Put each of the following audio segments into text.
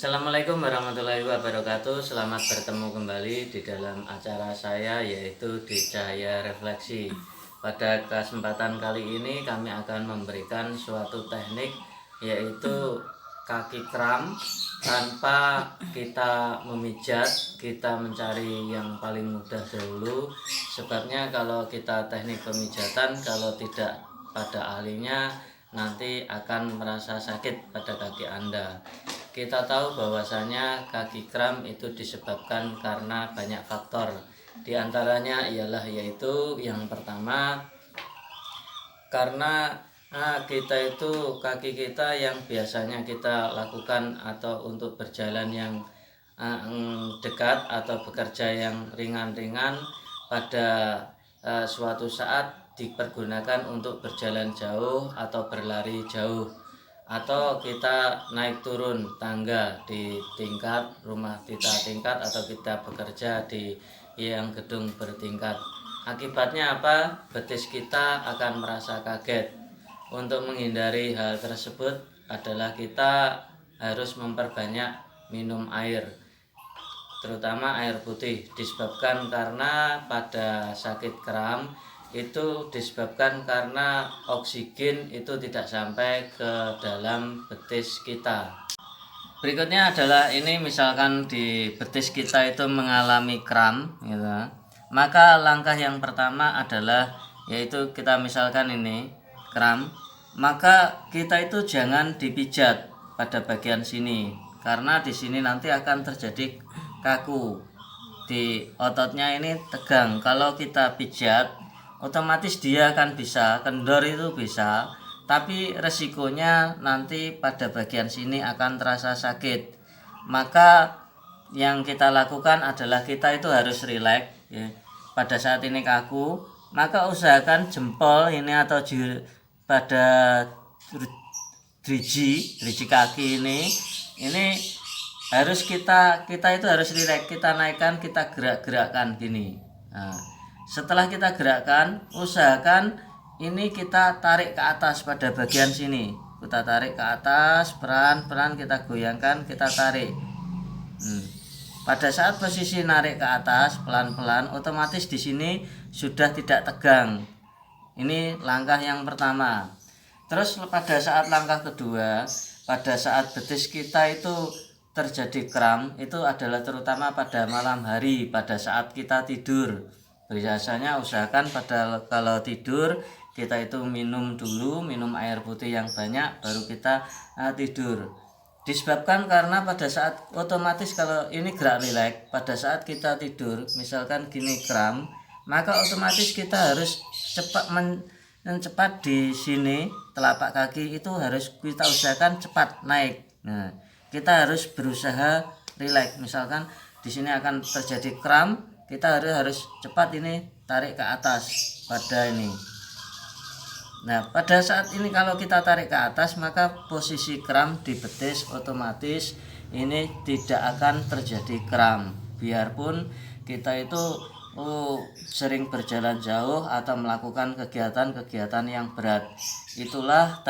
Assalamualaikum warahmatullahi wabarakatuh. Selamat bertemu kembali di dalam acara saya, yaitu di Cahaya Refleksi. Pada kesempatan kali ini kami akan memberikan suatu teknik, yaitu kaki kram tanpa kita memijat. Kita mencari yang paling mudah dahulu. Sebabnya kalau kita teknik pemijatan, kalau tidak pada ahlinya, nanti akan merasa sakit pada kaki Anda. Kita tahu bahwasanya kaki kram itu disebabkan karena banyak faktor. Di antaranya yaitu yang pertama, karena kita itu kaki kita yang biasanya kita lakukan atau untuk berjalan yang dekat atau bekerja yang ringan-ringan, pada suatu saat dipergunakan untuk berjalan jauh atau berlari jauh, atau kita naik turun tangga di tingkat rumah kita tingkat, atau kita bekerja di yang gedung bertingkat. Akibatnya apa? Betis kita akan merasa kaget. Untuk menghindari hal tersebut adalah kita harus memperbanyak minum air, terutama air putih. Disebabkan karena pada sakit kram itu disebabkan karena oksigen itu tidak sampai ke dalam betis kita. Berikutnya adalah ini, misalkan di betis kita itu mengalami kram gitu. Maka langkah yang pertama adalah yaitu kita misalkan ini kram, maka kita itu jangan dipijat pada bagian sini, karena di sini nanti akan terjadi kaku. Di ototnya ini tegang. Kalau kita pijat, otomatis dia akan bisa kendor, itu bisa, tapi resikonya nanti pada bagian sini akan terasa sakit. Maka yang kita lakukan adalah kita itu harus rileks ya. Pada saat ini kaku, maka usahakan jempol ini atau pada driji kaki ini harus kita itu harus rileks. Kita naikkan, kita gerak-gerakkan gini. Nah, setelah kita gerakkan, usahakan ini kita tarik ke atas pada bagian sini. Kita tarik ke atas, pelan-pelan kita goyangkan, kita tarik. Pada saat posisi narik ke atas pelan-pelan, otomatis di sini sudah tidak tegang. Ini langkah yang pertama. Terus pada saat langkah kedua, pada saat betis kita itu terjadi kram, itu adalah terutama pada malam hari, pada saat kita tidur. Biasanya usahakan kalau tidur kita itu minum air putih yang banyak, baru kita tidur. Disebabkan karena pada saat otomatis kalau ini gerak rileks, pada saat kita tidur misalkan gini kram, maka otomatis kita harus cepat di sini telapak kaki itu harus kita usahakan cepat naik. Nah, kita harus berusaha rileks. Misalkan di sini akan terjadi kram, kita harus cepat ini tarik ke atas pada ini. Nah, pada saat ini kalau kita tarik ke atas, maka posisi kram di betis otomatis ini tidak akan terjadi kram. Biarpun kita itu sering berjalan jauh atau melakukan kegiatan-kegiatan yang berat. Itulah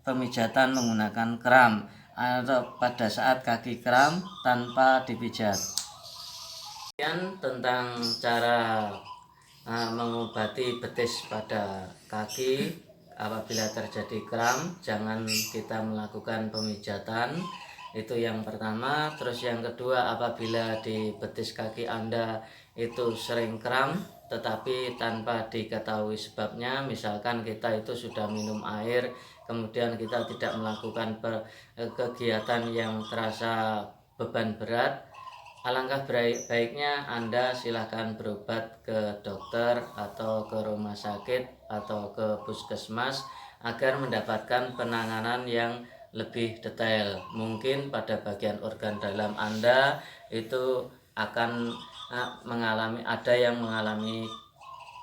pemijatan menggunakan kram, atau pada saat kaki kram tanpa dipijat. Kemudian tentang cara mengobati betis pada kaki apabila terjadi kram, jangan kita melakukan pemijatan. Itu yang pertama. Terus yang kedua, apabila di betis kaki Anda itu sering kram tetapi tanpa diketahui sebabnya, misalkan kita itu sudah minum air, kemudian kita tidak melakukan kegiatan yang terasa beban berat, alangkah baiknya Anda silahkan berobat ke dokter atau ke rumah sakit atau ke puskesmas agar mendapatkan penanganan yang lebih detail. Mungkin pada bagian organ dalam Anda itu akan ada yang mengalami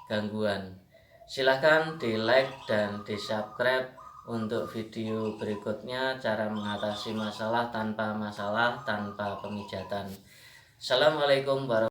gangguan. Silahkan di like dan di subscribe untuk video berikutnya, cara mengatasi masalah tanpa pemijatan. Assalamualaikum warahmatullahi wabarakatuh.